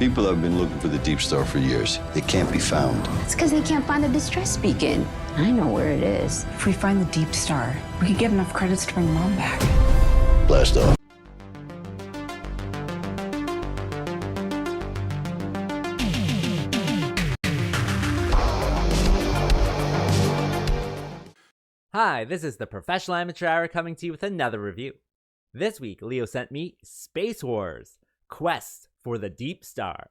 People have been looking for the Deep Star for years. It can't be found. It's because they can't find the distress beacon. I know where it is. If we find the Deep Star, we could get enough credits to bring Mom back. Blast off. Hi, this is the Professional Amateur Hour coming to you with another review. This week, Leo sent me Space Wars: Quest for the Deep Star.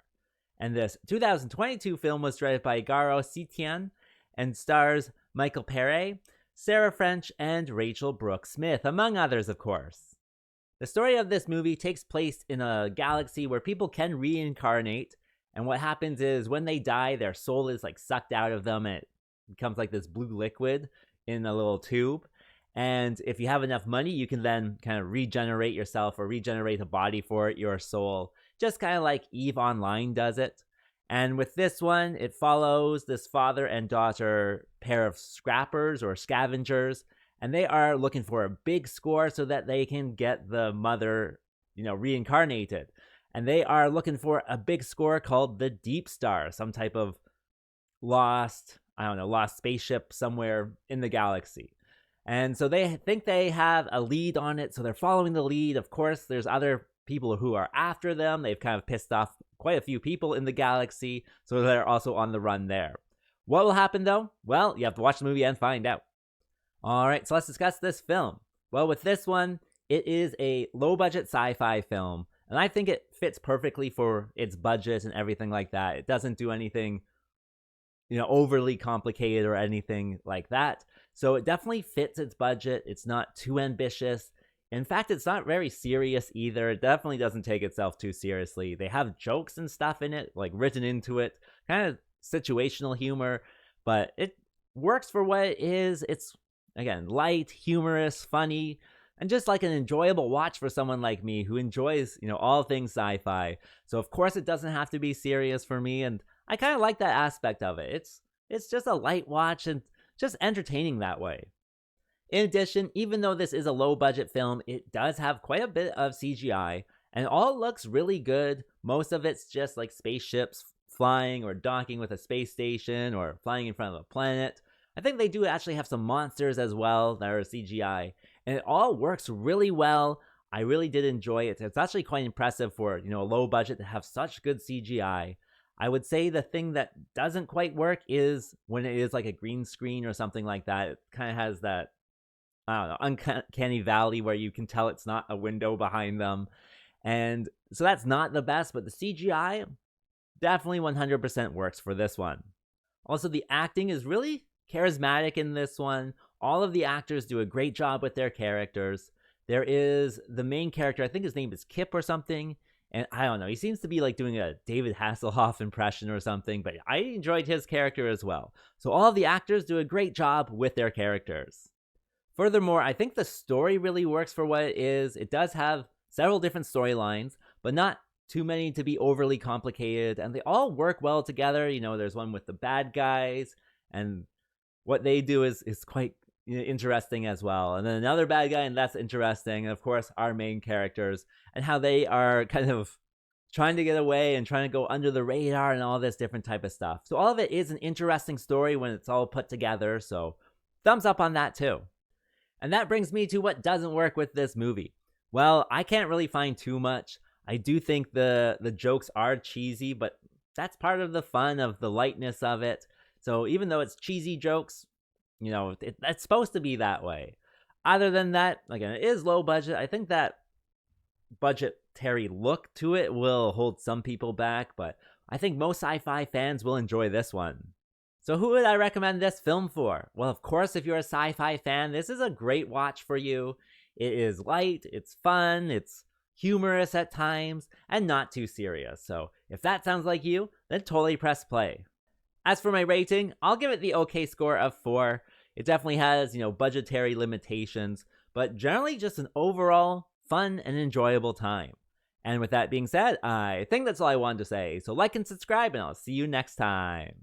And this 2022 film was directed by Setian and stars Michael Paré, Sarah French, and Rachele Brooke Smith, among others, of course. The story of this movie takes place in a galaxy where people can reincarnate, and what happens is when they die, their soul is like sucked out of them, and it becomes like this blue liquid in a little tube. And if you have enough money, you can then kind of regenerate yourself or regenerate a body for your soul, just kind of like EVE Online does it. And with this one, it follows this father and daughter pair of scrappers or scavengers, and they are looking for a big score so that they can get the mother, reincarnated. And they are looking for a big score called the Deep Star, some type of lost spaceship somewhere in the galaxy. And so they think they have a lead on it, so they're following the lead. Of course, there's other people who are after them. They've kind of pissed off quite a few people in the galaxy, so they're also on the run there. What will happen, though? Well, you have to watch the movie and find out. Alright, so let's discuss this film. Well, with this one, it is a low-budget sci-fi film, and I think it fits perfectly for its budget and everything like that. It doesn't do anything overly complicated or anything like that. So it definitely fits its budget. It's not too ambitious. In fact, it's not very serious either. It definitely doesn't take itself too seriously. They have jokes and stuff in it, like written into it, kind of situational humor, but it works for what it is. It's, again, light, humorous, funny, and just like an enjoyable watch for someone like me who enjoys, all things sci-fi. So of course it doesn't have to be serious for me, and I kind of like that aspect of it. It's just a light watch and just entertaining that way. In addition, even though this is a low-budget film, it does have quite a bit of CGI, and it all looks really good. Most of it's just like spaceships flying or docking with a space station or flying in front of a planet. I think they do actually have some monsters as well that are CGI, and it all works really well. I really did enjoy it. It's actually quite impressive for, a low budget to have such good CGI. I would say the thing that doesn't quite work is when it is like a green screen or something like that. It kind of has that, uncanny valley where you can tell it's not a window behind them. And so that's not the best, but the CGI definitely 100% works for this one. Also, the acting is really charismatic in this one. All of the actors do a great job with their characters. There is the main character, I think his name is Kip or something. And I don't know, he seems to be like doing a David Hasselhoff impression or something, but I enjoyed his character as well. So all of the actors do a great job with their characters. Furthermore, I think the story really works for what it is. It does have several different storylines, but not too many to be overly complicated, and they all work well together. There's one with the bad guys, and what they do is quite interesting as well. And then another bad guy, and that's interesting. And of course, our main characters and how they are kind of trying to get away and trying to go under the radar and all this different type of stuff. So all of it is an interesting story when it's all put together. So thumbs up on that too. And that brings me to what doesn't work with this movie. Well, I can't really find too much. I do think the jokes are cheesy, but that's part of the fun of the lightness of it. So even though it's cheesy jokes, it's supposed to be that way. Other than that, again, it is low budget. I think that budgetary look to it will hold some people back, but I think most sci-fi fans will enjoy this one. So who would I recommend this film for? Well, of course, if you're a sci-fi fan, this is a great watch for you. It is light, it's fun, it's humorous at times, and not too serious. So if that sounds like you, then totally press play. As for my rating, I'll give it the okay score of 4. It definitely has, budgetary limitations, but generally just an overall fun and enjoyable time. And with that being said, I think that's all I wanted to say. So like and subscribe, and I'll see you next time.